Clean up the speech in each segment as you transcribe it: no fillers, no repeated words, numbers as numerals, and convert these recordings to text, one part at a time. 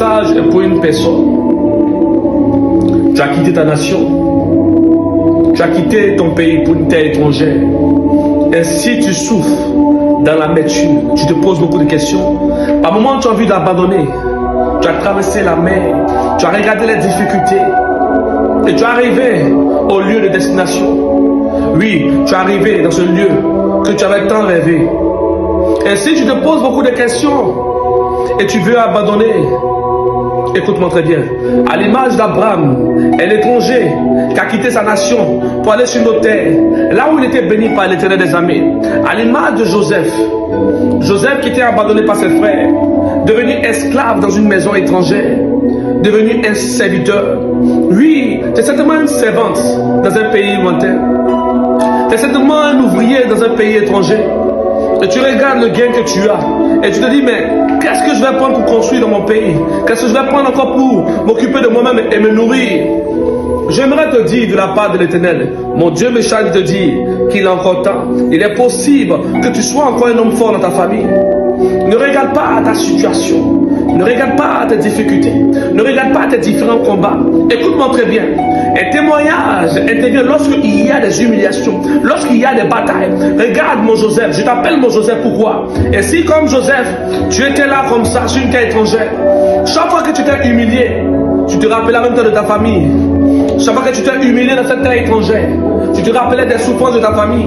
message est pour une personne. Tu as quitté ta nation. Tu as quitté ton pays pour une terre étrangère. Ainsi tu souffres dans l'amertume. Tu te poses beaucoup de questions. Par moments, tu as envie d'abandonner. Tu as traversé la mer. Tu as regardé les difficultés. Et tu es arrivé au lieu de destination. Oui, tu es arrivé dans ce lieu que tu avais tant rêvé. Ainsi, tu te poses beaucoup de questions. Et tu veux abandonner. Écoute-moi très bien. À l'image d'Abraham, un étranger qui a quitté sa nation pour aller sur nos terres, là où il était béni par l'Éternel des armées. À l'image de Joseph. Joseph qui était abandonné par ses frères, devenu esclave dans une maison étrangère, devenu un serviteur. Oui, tu es certainement une servante dans un pays lointain. Tu es certainement un ouvrier dans un pays étranger. Et tu regardes le gain que tu as. Et tu te dis, mais qu'est-ce que je vais prendre pour construire dans mon pays? Qu'est-ce que je vais prendre encore pour m'occuper de moi-même et me nourrir? J'aimerais te dire de la part de l'Éternel, mon Dieu me charge de te dire qu'il est encore temps. Il est possible que tu sois encore un homme fort dans ta famille. Ne regarde pas ta situation. Ne regarde pas tes difficultés. Ne regarde pas tes différents combats. Écoute-moi très bien. Un témoignage intervient lorsqu'il y a des humiliations, lorsqu'il y a des batailles. Regarde mon Joseph, je t'appelle mon Joseph, pourquoi? Et si comme Joseph, tu étais là comme ça, sur une terre étrangère, chaque fois que tu t'es humilié, tu te rappelais en même temps de ta famille. Chaque fois que tu t'es humilié dans cette terre étrangère, tu te rappelais des souffrances de ta famille.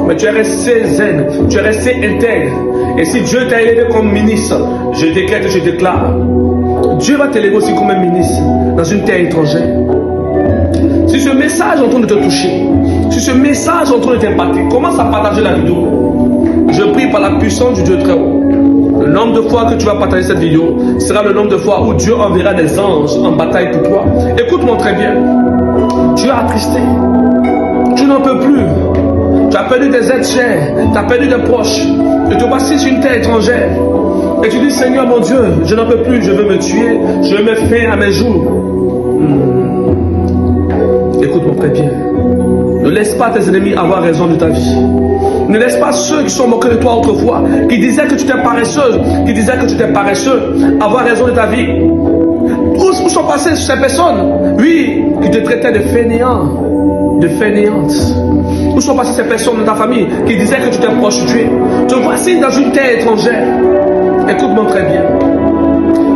Mais tu es resté zen, tu es resté intègre. Et si Dieu t'a élevé comme ministre, je décrète et je déclare, Dieu va t'élever aussi comme un ministre dans une terre étrangère. Si ce message est en train de te toucher, si ce message est en train de t'impacter, commence à partager la vidéo. Je prie par la puissance du Dieu très haut. Le nombre de fois que tu vas partager cette vidéo sera le nombre de fois où Dieu enverra des anges en bataille pour toi. Écoute-moi très bien. Tu es attristé. Tu n'en peux plus. Tu as perdu des êtres chers. Tu as perdu des proches. Et tu passes sur une terre étrangère. Et tu dis, Seigneur mon Dieu, je n'en peux plus. Je veux me tuer. Je veux mettre fin à mes jours. Écoute-moi très bien. Ne laisse pas tes ennemis avoir raison de ta vie. Ne laisse pas ceux qui sont moqués de toi autrefois, qui disaient que tu étais paresseuse, qui disaient que tu étais paresseux, avoir raison de ta vie. Où sont passées ces personnes? Oui, qui te traitaient de fainéant, de fainéante. Où sont passées ces personnes de ta famille qui disaient que tu t'es prostituée? Te voici dans une terre étrangère. Écoute-moi très bien.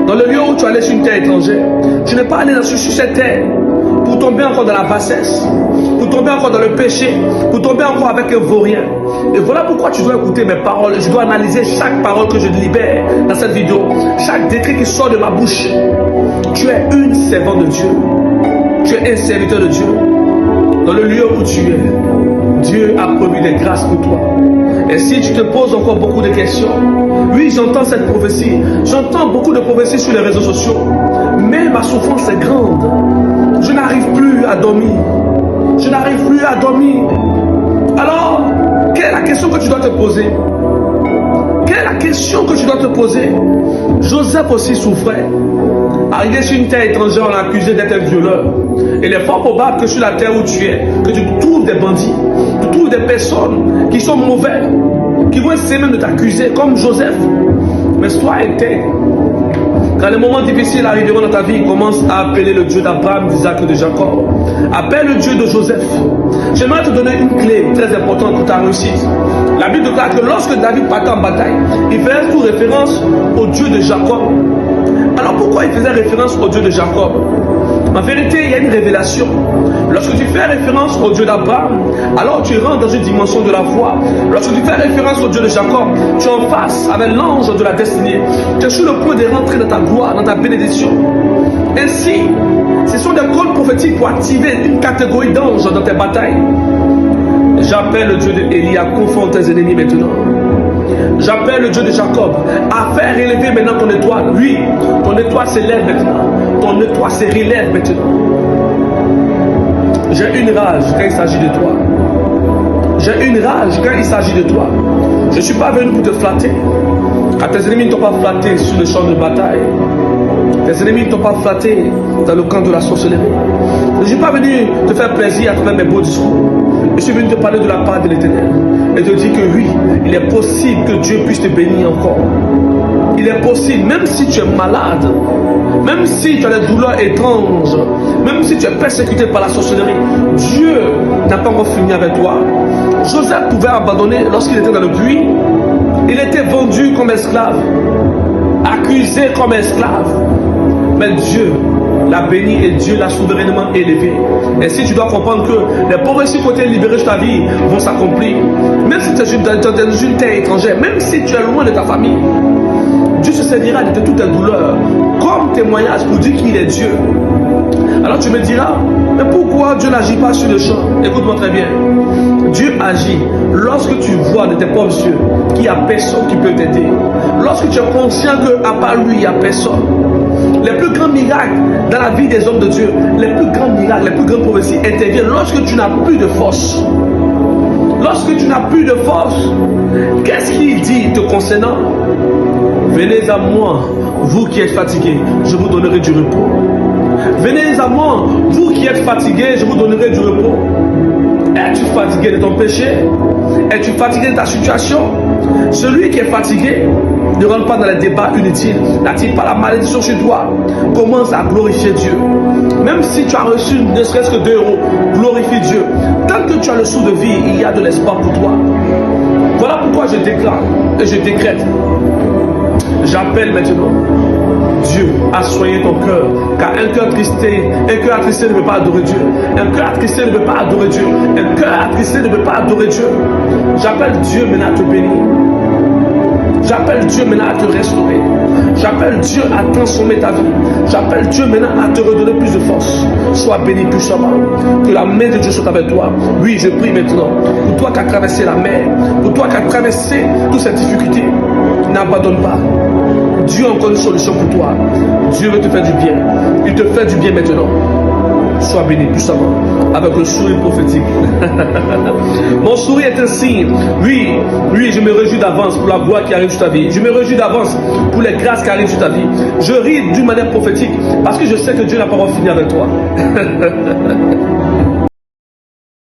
Dans le lieu où tu allais sur une terre étrangère, tu n'es pas allé sur cette terre pour tomber encore dans la bassesse, pour tomber encore dans le péché, pour tomber encore avec un vaurien. Et voilà pourquoi tu dois écouter mes paroles. Je dois analyser chaque parole que je libère dans cette vidéo, chaque décret qui sort de ma bouche. Tu es une servante de Dieu. Tu es un serviteur de Dieu. Dans le lieu où tu es, Dieu a promis des grâces pour toi. Et si tu te poses encore beaucoup de questions, oui, j'entends cette prophétie. J'entends beaucoup de prophéties sur les réseaux sociaux. Mais ma souffrance est grande. Je n'arrive plus à dormir. Je n'arrive plus à dormir. Alors, quelle est la question que tu dois te poser? Quelle est la question que tu dois te poser? Joseph aussi souffrait. Arrivé sur une terre étrangère, on l'a accusé d'être un violeur. Et il est fort probable que sur la terre où tu es, que tu trouves des bandits, tu trouves des personnes qui sont mauvaises, qui vont essayer même de t'accuser, comme Joseph. Mais sois intègre. Quand les moments difficiles arriveront dans ta vie, commence à appeler le Dieu d'Abraham, d'Isaac et de Jacob. Appelle le Dieu de Joseph. J'aimerais te donner une clé très importante pour ta réussite. La Bible déclare que lorsque David partait en bataille, il faisait tout référence au Dieu de Jacob. Alors pourquoi il faisait référence au Dieu de Jacob? En vérité, il y a une révélation. Lorsque tu fais référence au Dieu d'Abraham, alors tu rentres dans une dimension de la foi. Lorsque tu fais référence au Dieu de Jacob, tu es en face avec l'ange de la destinée. Tu es sur le point de rentrer dans ta gloire, dans ta bénédiction. Ainsi, ce sont des codes prophétiques pour activer une catégorie d'anges dans tes batailles. J'appelle le Dieu d'Élie à confondre tes ennemis maintenant. J'appelle le Dieu de Jacob à faire élever maintenant ton étoile. Oui, ton étoile s'élève maintenant. Ton étoile se relève maintenant. J'ai une rage quand il s'agit de toi. J'ai une rage quand il s'agit de toi. Je ne suis pas venu pour te flatter. Car tes ennemis ne t'ont pas flatté sur le champ de bataille. Tes ennemis ne t'ont pas flatté dans le camp de la sorcellerie. Je ne suis pas venu te faire plaisir à travers mes beaux discours. Je suis venu te parler de la part de l'Éternel et te dire que oui, il est possible que Dieu puisse te bénir encore. Il est possible, même si tu es malade, si tu as des douleurs étranges, même si tu es persécuté par la sorcellerie, Dieu n'a pas encore fini avec toi. Joseph pouvait abandonner lorsqu'il était dans le puits. Il était vendu comme esclave, accusé comme esclave. Mais Dieu l'a béni et Dieu l'a souverainement élevé. Et si tu dois comprendre que les prophéties qui ont été libérées de ta vie vont s'accomplir, même si tu es dans une terre étrangère, même si tu es loin de ta famille, Dieu se servira de toutes tes douleurs comme témoignage pour dire qu'il est Dieu. Alors tu me diras, mais pourquoi Dieu n'agit pas sur le champ? Écoute-moi très bien. Dieu agit lorsque tu vois de tes propres yeux qu'il n'y a personne qui peut t'aider. Lorsque tu es conscient qu'à part lui, il n'y a personne. Les plus grands miracles dans la vie des hommes de Dieu, les plus grands miracles, les plus grandes prophéties interviennent lorsque tu n'as plus de force. Lorsque tu n'as plus de force, qu'est-ce qu'il dit te concernant? Venez à moi, vous qui êtes fatigués, je vous donnerai du repos. Venez à moi, vous qui êtes fatigués, je vous donnerai du repos. Es-tu fatigué de ton péché? Es-tu fatigué de ta situation? Celui qui est fatigué ne rentre pas dans les débats inutiles, n'attire pas la malédiction sur toi. Commence à glorifier Dieu. Même si tu as reçu ne serait-ce que 2 euros, glorifie Dieu. Tant que tu as le sou de vie, il y a de l'espoir pour toi. Voilà pourquoi je déclare et je décrète. J'appelle maintenant Dieu à soigner ton cœur, car un cœur attristé ne peut pas adorer Dieu. Un cœur attristé ne peut pas adorer Dieu. Un cœur attristé ne peut pas adorer Dieu. J'appelle Dieu maintenant à te bénir. J'appelle Dieu maintenant à te restaurer. J'appelle Dieu à transformer ta vie. J'appelle Dieu maintenant à te redonner plus de force. Sois béni puissamment. Que la main de Dieu soit avec toi. Oui, je prie maintenant. Pour toi qui as traversé la mer, pour toi qui as traversé toutes ces difficultés, n'abandonne pas. Dieu a encore une solution pour toi. Dieu veut te faire du bien. Il te fait du bien maintenant. Sois béni puissamment avec le sourire prophétique. Mon sourire est un signe. Oui, je me réjouis d'avance pour la gloire qui arrive sur ta vie. Je me réjouis d'avance pour les grâces qui arrivent sur ta vie. Je ris d'une manière prophétique parce que je sais que Dieu n'a pas encore fini avec toi.